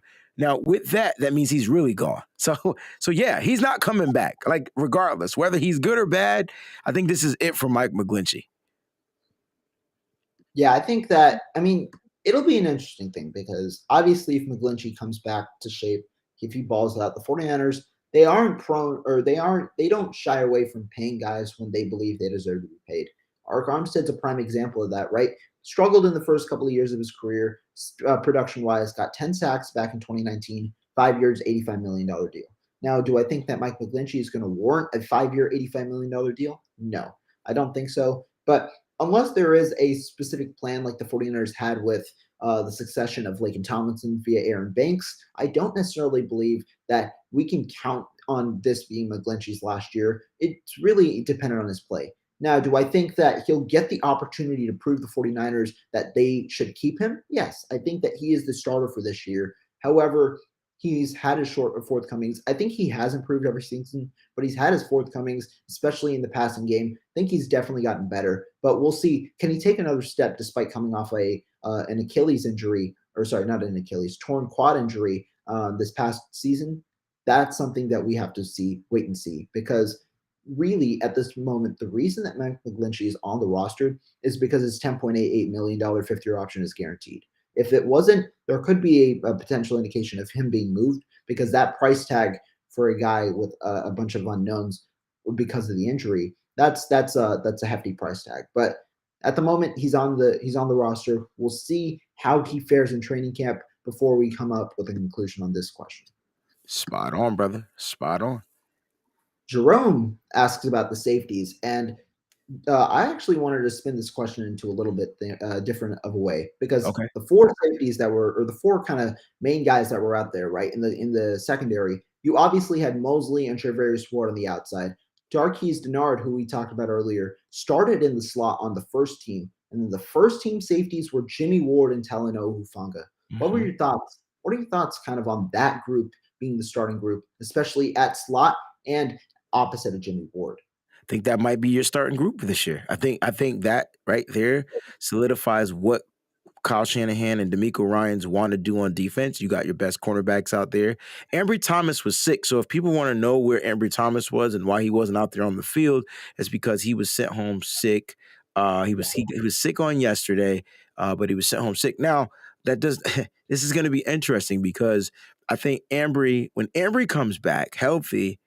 with that means he's really gone. So yeah, he's not coming back. Like, regardless, whether he's good or bad, I think this is it for Mike McGlinchey. Yeah, I think that, I mean, it'll be an interesting thing because obviously if McGlinchey comes back to shape, if he balls out, the 49ers, they don't shy away from paying guys when they believe they deserve to be paid. Arik Armstead's a prime example of that, right? Struggled in the first couple of years of his career, production-wise, got 10 sacks back in 2019, 5 years, $85 million deal. Now, do I think that Mike McGlinchey is going to warrant a 5-year, $85 million deal? No, I don't think so. But unless there is a specific plan like the 49ers had with the succession of Laken Tomlinson via Aaron Banks, I don't necessarily believe that we can count on this being McGlinchey's last year. It's really dependent on his play. Now, do I think that he'll get the opportunity to prove the 49ers that they should keep him? Yes, I think that he is the starter for this year. However, he's had his forthcomings. I think he has improved every season, but he's had his forthcomings, especially in the passing game. I think he's definitely gotten better, but we'll see. Can he take another step despite coming off an Achilles injury, or sorry, not an Achilles, torn quad injury this past season? That's something that we have to wait and see, because really at this moment, the reason that Mike McGlinchey is on the roster is because his $10.88 million fifth-year option is guaranteed. If it wasn't, there could be a potential indication of him being moved, because that price tag for a guy with a bunch of unknowns because of the injury, that's a hefty price tag. But at the moment, he's on the roster. We'll see how he fares in training camp before we come up with a conclusion on this question. Spot on, brother. Spot on. Jerome asks about the safeties, and I actually wanted to spin this question into a little bit different of a way, because the four safeties that were, or the four kind of main guys that were out there, right, in the secondary, you obviously had Mosley and Charvarius Ward on the outside. Darqueze Dennard, who we talked about earlier, started in the slot on the first team, and then the first team safeties were Jimmy Ward and Talanoa Hufanga. What were your thoughts? What are your thoughts kind of on that group being the starting group, especially at slot and opposite of Jimmy Ward? I think that might be your starting group for this year. I think that right there solidifies what Kyle Shanahan and DeMeco Ryans want to do on defense. You got your best cornerbacks out there. Ambry Thomas was sick, so if people want to know where Ambry Thomas was and why he wasn't out there on the field, it's because he was sent home sick. He was sick on yesterday, but he was sent home sick. Now this is going to be interesting, because I think when Ambry comes back healthy,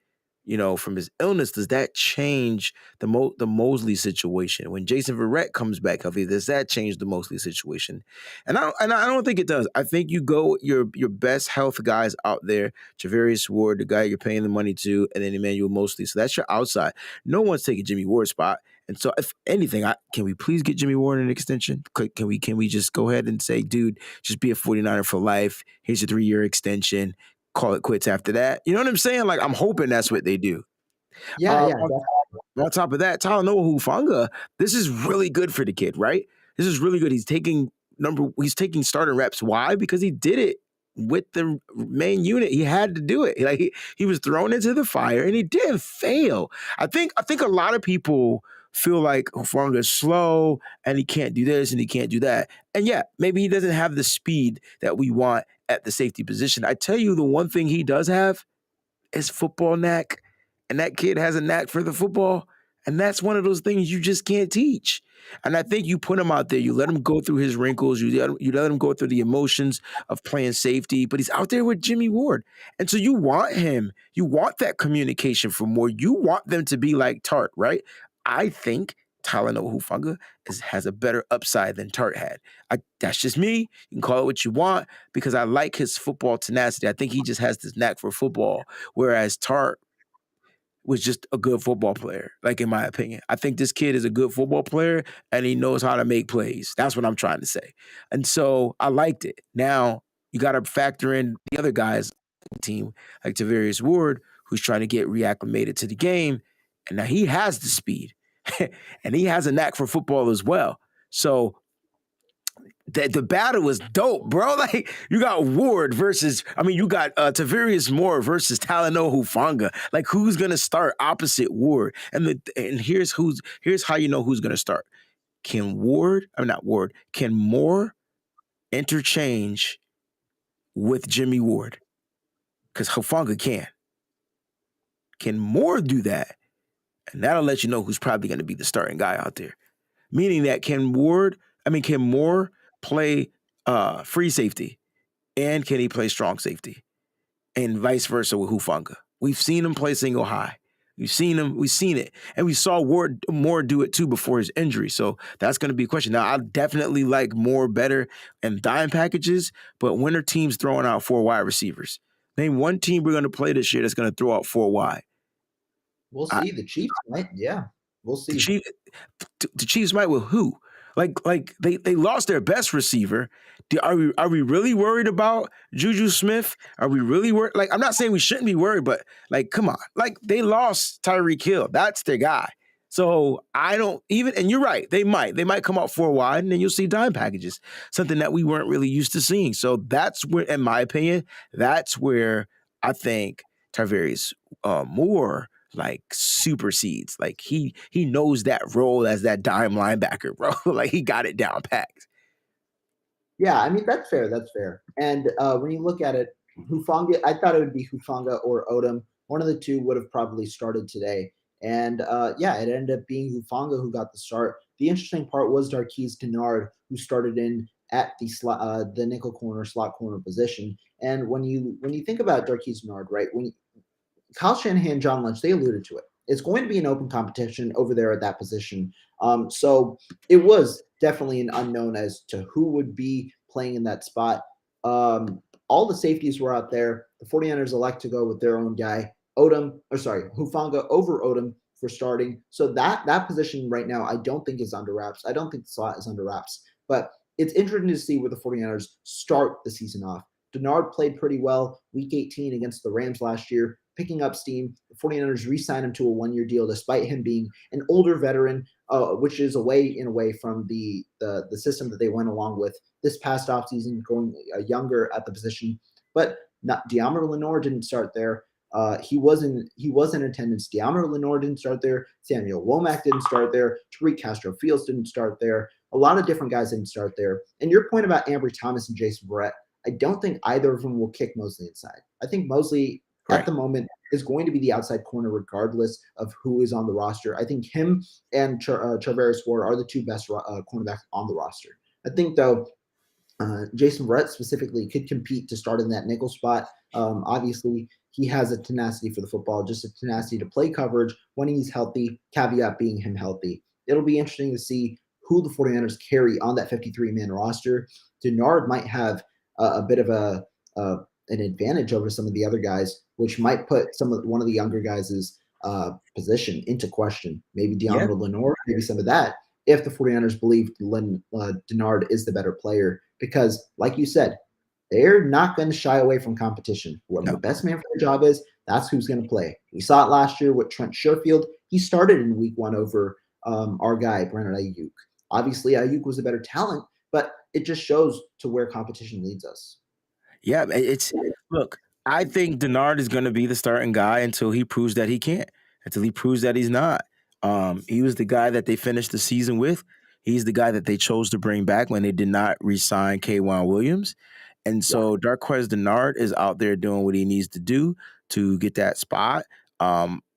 from his illness, does that change the Mosley situation? When Jason Verrett comes back healthy, does that change the Mosley situation? And I don't think it does. I think you go your best health guys out there, Charvarius Ward, the guy you're paying the money to, and then Emmanuel Mosley. So that's your outside. No one's taking Jimmy Ward's spot. And so, if anything, can we please get Jimmy Ward an extension? Can we just go ahead and say, dude, just be a 49er for life. Here's a 3-year extension. Call it quits after that. You know what I'm saying? Like, I'm hoping that's what they do. Yeah. On top of that, Talanoa Hufanga, this is really good for the kid, right? This is really good. He's taking starting reps. Why? Because he did it with the main unit. He had to do it. Like, he was thrown into the fire, and he didn't fail. I think a lot of people feel like Hufanga is slow and he can't do this and he can't do that. And yeah, maybe he doesn't have the speed that we want at the safety position. I tell you, the one thing he does have is football knack. And that kid has a knack for the football. And that's one of those things you just can't teach. And I think you put him out there, you let him go through his wrinkles, you let him go through the emotions of playing safety, but he's out there with Jimmy Ward. And so you want him, you want that communication from Ward. You want them to be like Tart, right? I think Talanoa Hufanga has a better upside than Tart had. That's just me. You can call it what you want because I like his football tenacity. I think he just has this knack for football, whereas Tart was just a good football player, like in my opinion. I think this kid is a good football player and he knows how to make plays. That's what I'm trying to say. And so I liked it. Now you got to factor in the other guys on the team, like Tavarius Ward, who's trying to get reacclimated to the game. And now he has the speed and he has a knack for football as well. So the battle was dope, bro. Like you got Ward versus, you got Tavarius Moore versus Talanoa Hufanga. Like who's gonna start opposite Ward? And here's how you know who's gonna start. Can Can Moore interchange with Jimmy Ward? Because Hufanga can. Can Moore do that? And that'll let you know who's probably gonna be the starting guy out there. Meaning that can Moore play free safety? And can he play strong safety? And vice versa with Hufanga. We've seen him play single high. We've seen it. And we saw Moore do it too before his injury. So that's going to be a question. Now, I definitely like Moore better in dime packages, but when are teams throwing out 4 wide receivers? Name one team we're going to play this year that's going to throw out 4 wide. We'll see. The Chiefs might. Yeah, we'll see. The Chiefs might with who? Like they lost their best receiver. Are we really worried about Juju Smith? Are we really worried? Like, I'm not saying we shouldn't be worried, but like, come on. Like, they lost Tyreek Hill. That's their guy. So I don't even, and you're right, they might come out 4 wide and then you'll see dime packages, something that we weren't really used to seeing. So that's where, in my opinion, that's where I think Tarvarius Moore like supersedes. Like he knows that role as that dime linebacker, bro. Like he got it down packed. Yeah, that's fair. That's fair. And when you look at it, Hufanga, I thought it would be Hufanga or Odom. One of the two would have probably started today. And it ended up being Hufanga who got the start. The interesting part was Darqueze Dennard, who started in at the nickel corner, slot corner position. And when you think about Darqueze Dennard, right, when Kyle Shanahan, John Lynch, they alluded to it. It's going to be an open competition over there at that position. So it was definitely an unknown as to who would be playing in that spot. All the safeties were out there. The 49ers elect to go with their own guy, Hufanga over Odom for starting. So that position right now, I don't think is under wraps. I don't think the slot is under wraps. But it's interesting to see where the 49ers start the season off. Dennard played pretty well week 18 against the Rams last year, picking up steam. The 49ers re-signed him to a 1-year deal despite him being an older veteran, which is away from the system that they went along with this past offseason, going younger at the position. But Deommodore Lenoir didn't start there. He was in attendance. Deommodore Lenoir didn't start there. Samuel Womack didn't start there. Tariq Castro-Fields didn't start there. A lot of different guys didn't start there. And your point about Ambry Thomas and Jason Verrett, I don't think either of them will kick Mosley inside. I think Mosley at the moment is going to be the outside corner regardless of who is on the roster. I think him and Charvarius Ward are the two best cornerbacks on the roster. I think, though, Jason Verrett specifically could compete to start in that nickel spot. Obviously, he has a tenacity for the football, just a tenacity to play coverage when he's healthy, caveat being him healthy. It'll be interesting to see who the 49ers carry on that 53-man roster. Dennard might have a bit of an advantage over some of the other guys, which might put one of the younger guys' position into question. Maybe Deommodore Lenoir, maybe some of that, if the 49ers believe Dennard is the better player. Because, like you said, they're not going to shy away from competition. The best man for the job is, that's who's going to play. We saw it last year with Trent Sherfield. He started in week 1 over our guy, Brandon Ayuk. Obviously, Ayuk was a better talent, but it just shows to where competition leads us. Yeah, look, I think Dennard is going to be the starting guy until he proves that he can't, until he proves that he's not. He was the guy that they finished the season with. He's the guy that they chose to bring back when they did not re-sign K'Wan Williams. And so Darqueze Dennard is out there doing what he needs to do to get that spot.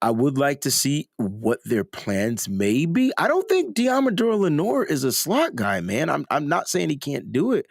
I would like to see what their plans may be. I don't think Diamador Lenore is a slot guy, man. I'm not saying he can't do it.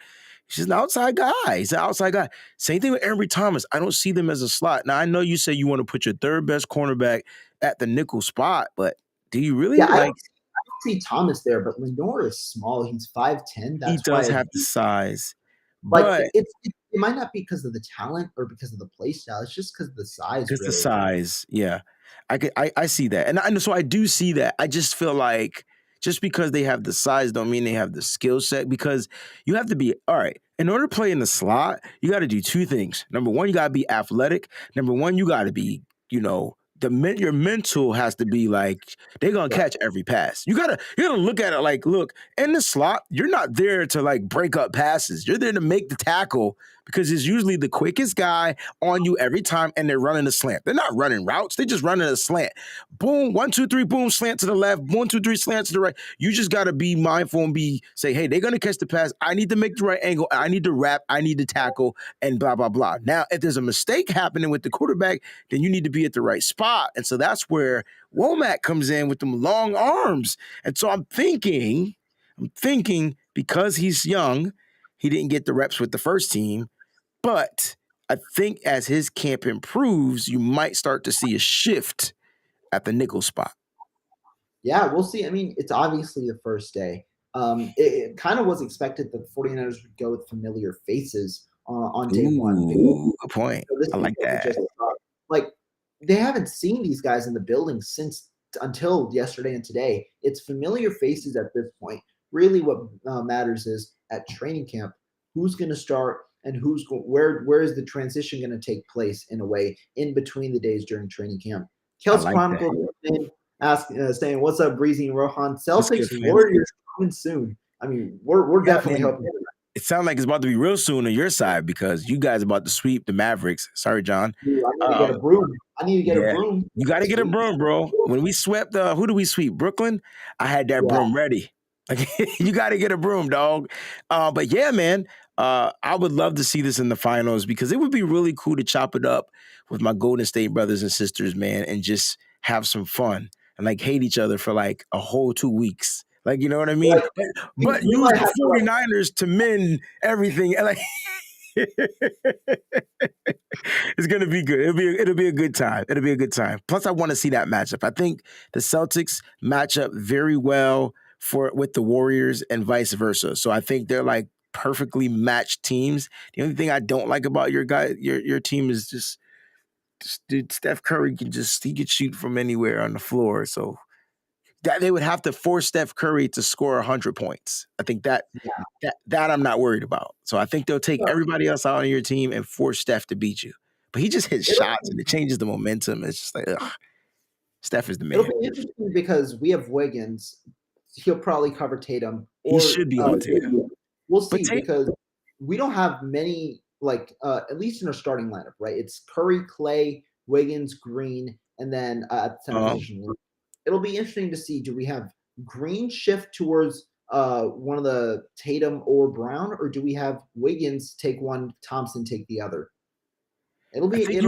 He's just an outside guy. He's an outside guy. Same thing with Ambry Thomas. I don't see them as a slot. Now I know you say you want to put your third best cornerback at the nickel spot, but do you really Yeah, I like? don't see Thomas there, but Lenore is small. He's 5'10". He That's does why, have the size, like, but it might not be because of the talent or because of the play style. It's just because of the size, because the really. size, yeah, I see that, and so I do see that. I just feel like just because they have the size don't mean they have the skill set. Because you have to be all right in order to play in the slot. You got to do two things. Number one, you got to be athletic. Number one, you got to be your mental has to be like they're gonna Yeah. catch every pass. You gotta look at it like, look, in the slot, you're not there to like break up passes. You're there to make the tackle because it's usually the quickest guy on you every time, and they're running a slant. They're not running routes, they're just running a slant. Boom, 1, 2, 3, boom, slant to the left, 1, 2, 3, slant to the right. You just gotta be mindful and say, hey, they're gonna catch the pass. I need to make the right angle, I need to wrap, I need to tackle, and blah, blah, blah. Now, if there's a mistake happening with the quarterback, then you need to be at the right spot. And so that's where Womack comes in with them long arms. And so I'm thinking because he's young, he didn't get the reps with the first team. But I think as his camp improves, you might start to see a shift at the nickel spot. Yeah, we'll see. I mean, it's obviously the first day. It kind of was expected that the 49ers would go with familiar faces on day one. Ooh, good point. So this I like wasn't that. just like they haven't seen these guys in the building since until yesterday and today. It's familiar faces at this point. Really, what matters is at training camp, who's going to start and where is the transition going to take place in a way in between the days during training camp. I Kels like Chronicle saying, "What's up, Breezie and Rohan? What's good, Celtics fam? Warriors coming soon." I mean, we're Yeah, definitely man. hoping. It sounds like it's about to be real soon on your side because you guys are about to sweep the Mavericks. Sorry, John. Dude, I need to get a broom. I need to get a Yeah. broom. You got to get a broom, bro. When we swept, who do we sweep? Brooklyn? I had that Yeah. broom ready. Like, you got to get a broom, dog. But yeah, man, I would love to see this in the finals because it would be really cool to chop it up with my Golden State brothers and sisters, man, and just have some fun and like hate each other for like a whole 2 weeks. Like, you know what I mean? Like, But we use might the have to, like, 49ers to mend everything. And like it's gonna be good. It'll be a good time. It'll be a good time. Plus, I want to see that matchup. I think the Celtics match up very well with the Warriors and vice versa. So I think they're like perfectly matched teams. The only thing I don't like about your team is just dude, Steph Curry he could shoot from anywhere on the floor. So that they would have to force Steph Curry to score 100 points. I think that I'm not worried about. So I think they'll take everybody else out on your team and force Steph to beat you. But he just hits shots and it changes the momentum. It's just like, ugh, Steph is the man. It'll be interesting because we have Wiggins. He'll probably cover Tatum. He should be on Tatum. We'll see because we don't have many, like, at least in our starting lineup, right? It's Curry, Clay, Wiggins, Green, and then at the center position. It'll be interesting to see, do we have Green shift towards one of the Tatum or Brown, or do we have Wiggins take one, Thompson take the other? I think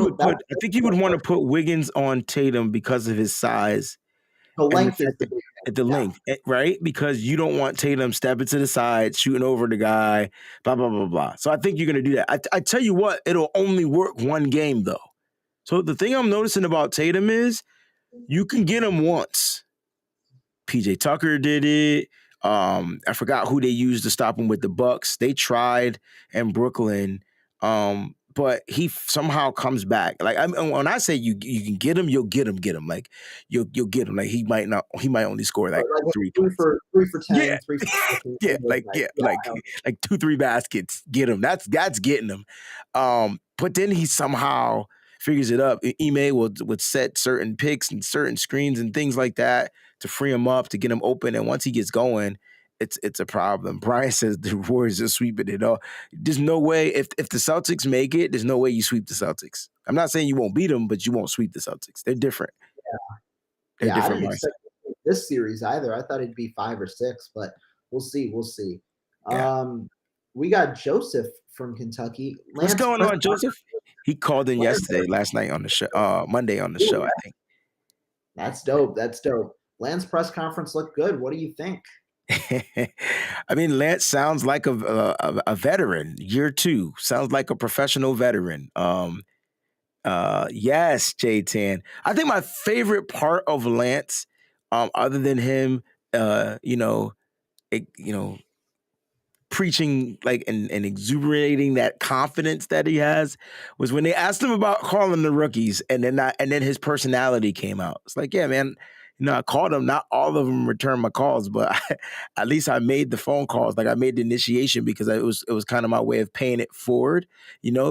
you would want to put Wiggins on Tatum because of his size. The length is the length, right? Because you don't want Tatum stepping to the side, shooting over the guy, blah, blah, blah, blah. So I think you're going to do that. I tell you what, it'll only work one game, though. So the thing I'm noticing about Tatum is you can get him once. PJ Tucker did it. I forgot who they used to stop him with the Bucks. They tried in Brooklyn, but he somehow comes back. Like when I say you can get him, you'll get him. Like you'll get him. Like he might only score like 3 points. 3 for 10. Yeah, 3 for 10. like 2-3 baskets. Get him. That's getting him. But then he somehow figures it up. Ime would set certain picks and certain screens and things like that to free him up, to get him open. And once he gets going, it's a problem. Brian says the Warriors are sweeping it all. There's no way, if the Celtics make it, there's no way you sweep the Celtics. I'm not saying you won't beat them, but you won't sweep the Celtics. They're different. They're different. I didn't expect this series either. I thought it'd be 5 or 6, but we'll see. Yeah. We got Joseph from Kentucky. What's going on, Joseph? He called in last night on the show, Monday on the show, I think. That's dope. That's dope. Lance press conference looked good. What do you think? I mean, Lance sounds like a veteran. Year two sounds like a professional veteran. Yes, J10. I think my favorite part of Lance, other than him, you know, you know, preaching like and exuberating that confidence that he has was when they asked him about calling the rookies and then his personality came out. It's like, yeah, man, I called them. Not all of them returned my calls, but at least I made the phone calls. Like I made the initiation because it was kind of my way of paying it forward.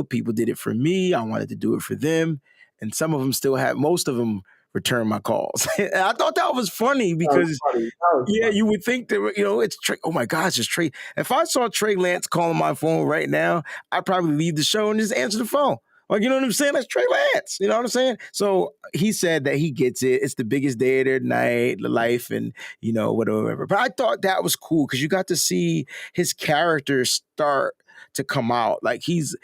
People did it for me. I wanted to do it for them. And some of them still had, most of them returned my calls. And I thought that was funny That was because funny. That was yeah, you funny. would think that, it's Trey. Oh my gosh, it's Trey. If I saw Trey Lance calling my phone right now, I'd probably leave the show and just answer the phone. Like, you know what I'm saying? That's Trey Lance. You know what I'm saying? So he said that he gets it. It's the biggest day of their night, the life, and, whatever. But I thought that was cool because you got to see his character start to come out. Like, he's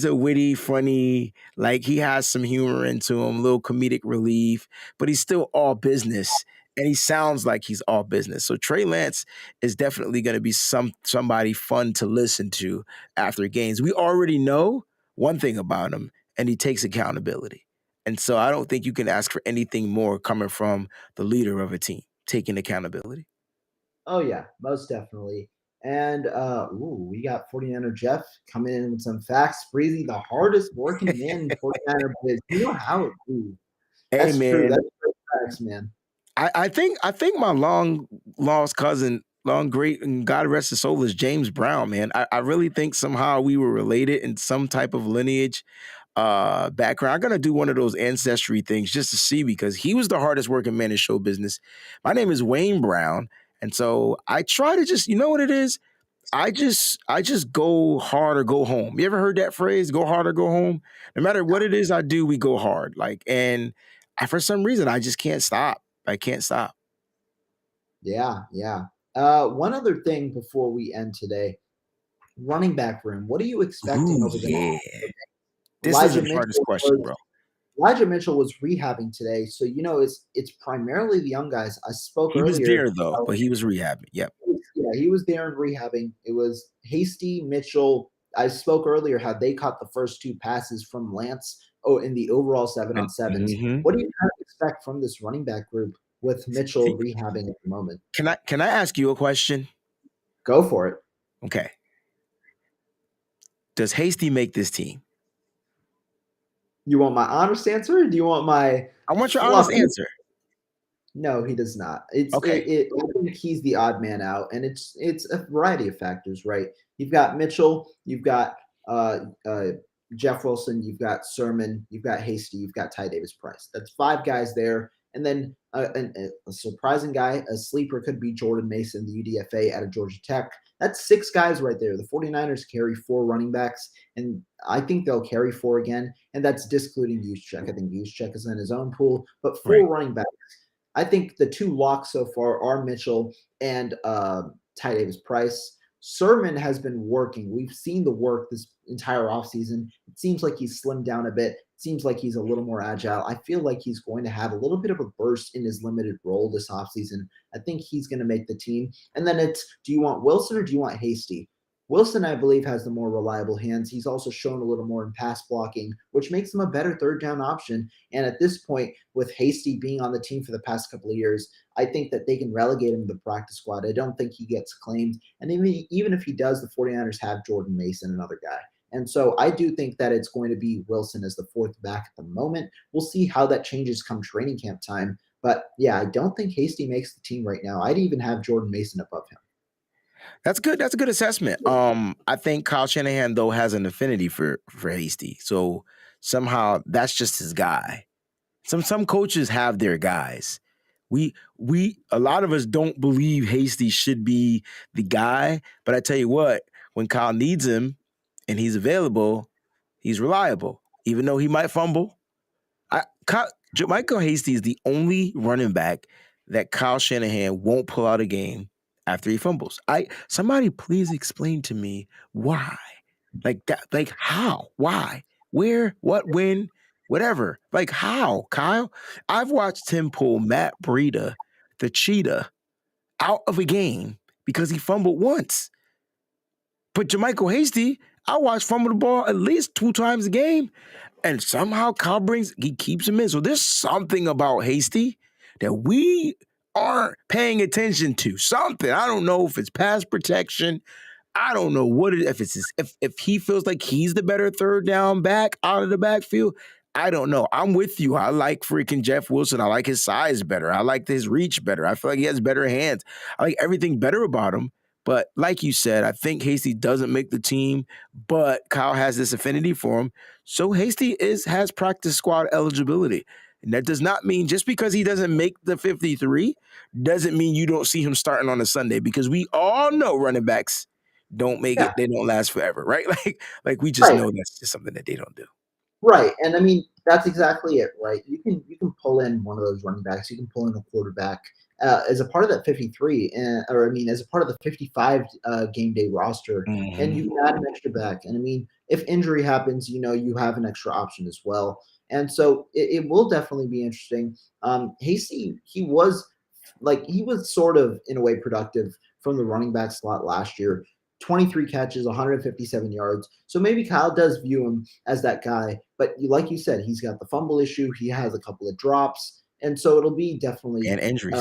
a witty, funny, like he has some humor into him, little comedic relief, but he's still all business. And he sounds like he's all business. So Trey Lance is definitely going to be somebody fun to listen to after games. We already know one thing about him, and he takes accountability. And so I don't think you can ask for anything more coming from the leader of a team, taking accountability. Oh yeah, most definitely. And we got 49er Jeff coming in with some facts. Breezy, the hardest working man in 49er biz. You know how it do. Hey That's true. man, That's great facts, man. I think my long lost cousin, long great and God rest his soul, is James Brown, man. I really think somehow we were related in some type of lineage background. I'm gonna do one of those ancestry things just to see because he was the hardest working man in show business. My name is Wayne Brown, and so I try to just, you know what it is? I just go hard or go home. You ever heard that phrase? Go hard or go home. No matter what it is I do, we go hard. For some reason I just can't stop. I can't stop. Yeah, yeah. One other thing before we end today, running back room. What are you expecting Ooh, over the yeah. next? This is Elijah the hardest Mitchell question, was bro. Elijah Mitchell was rehabbing today, so it's primarily the young guys. I spoke He was earlier. there though, but he was rehabbing. Yep. Yeah, he was there and rehabbing. It was Hasty, Mitchell. I spoke earlier how they caught the first two passes from Lance in the overall 7-on-7s. Mhm. What do you kind of expect from this running back group with Mitchell rehabbing at the moment? Can I ask you a question? Go for it. Okay. Does Hasty make this team? You want my honest answer or do you want my I want your honest fluffy? answer. No, he does not. It's Okay. I think he's the odd man out, and it's a variety of factors, right? You've got Mitchell, you've got Jeff Wilson, you've got Sermon, you've got Hasty, you've got Ty Davis Price. That's five guys there, and then a surprising guy, a sleeper could be Jordan Mason, the UDFA out of Georgia Tech. That's six guys right there. The 49ers carry four running backs, and I think they'll carry four again, and that's discluding Juszczyk. I think Juszczyk is in his own pool, but four Right. running backs. I think the two locks so far are Mitchell and Ty Davis Price. Sermon has been working. We've seen the work this entire offseason. It seems like he's slimmed down a bit. It seems like he's a little more agile. I feel like he's going to have a little bit of a burst in his limited role this offseason. I think he's going to make the team. And then it's, do you want Wilson or do you want Hasty? Wilson, I believe, has the more reliable hands. He's also shown a little more in pass blocking, which makes him a better third down option. And at this point, with Hasty being on the team for the past couple of years, I think that they can relegate him to the practice squad. I don't think he gets claimed. And even if he does, the 49ers have Jordan Mason, another guy. And so I do think that it's going to be Wilson as the fourth back at the moment. We'll see how that changes come training camp time. But yeah, I don't think Hasty makes the team right now. I'd even have Jordan Mason above him. That's good. That's a good assessment. I think Kyle Shanahan though has an affinity for Hasty, so somehow that's just his guy. Some coaches have their guys. We a lot of us don't believe Hasty should be the guy, but I tell you what, when Kyle needs him and he's available, he's reliable. Even though he might fumble, Michael Hasty is the only running back that Kyle Shanahan won't pull out a game after he fumbles. Somebody please explain to me why. Like that, like how? Why? Where? What? When? whatever. Like, how, Kyle? I've watched him pull Matt Breida, the cheetah, out of a game because he fumbled once. But JaMychal Hasty, I watched fumble the ball at least 2 times a game, and somehow Kyle he keeps him in. So there's something about Hasty that we aren't paying attention to. Something. I don't know if it's pass protection. I don't know what it is. If he feels like he's the better third down back out of the backfield. I don't know. I'm with you. I like freaking Jeff Wilson. I like his size better. I like his reach better. I feel like he has better hands. I like everything better about him. But like you said, I think Hasty doesn't make the team, but Kyle has this affinity for him. So Hasty has practice squad eligibility. And that does not mean just because he doesn't make the 53 doesn't mean you don't see him starting on a Sunday, because we all know running backs don't make it, they don't last forever, right? Like we just know that's just something that they don't do. Right. And I mean, that's exactly it, right? You can pull in one of those running backs, you can pull in a quarterback as a part of that 53, as a part of the 55 game day roster, and you can add an extra back. And I mean, if injury happens, you have an extra option as well. And so it will definitely be interesting. Hasty, he was sort of in a way productive from the running back slot last year. 23 catches, 157 yards. So maybe Kyle does view him as that guy. But like you said, he's got the fumble issue. He has a couple of drops. And so it'll be definitely and injuries.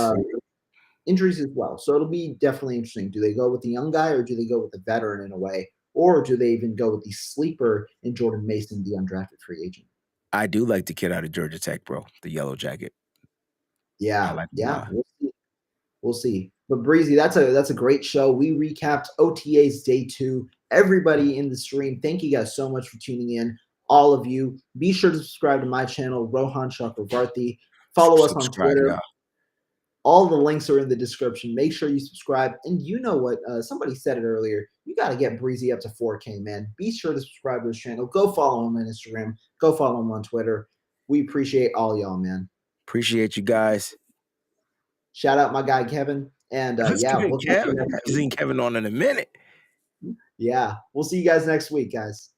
Injuries as well. So it'll be definitely interesting. Do they go with the young guy, or do they go with the veteran in a way? Or do they even go with the sleeper in Jordan Mason, the undrafted free agent? I do like the kid out of Georgia Tech, bro. The yellow jacket. Yeah. We'll see. But Breezie, that's a great show. We recapped OTAs day 2. Everybody in the stream, thank you guys so much for tuning in. All of you, be sure to subscribe to my channel, Rohan Chakravarthi. Follow us on Twitter. Now. All the links are in the description. Make sure you subscribe. And you know what? Somebody said it earlier. You got to get Breezie up to 4K, man. Be sure to subscribe to his channel. Go follow him on Instagram. Go follow him on Twitter. We appreciate all y'all, man. Appreciate you guys. Shout out my guy, Kevin. And we'll Kevin. I've seen Kevin on in a minute. Yeah. We'll see you guys next week, guys.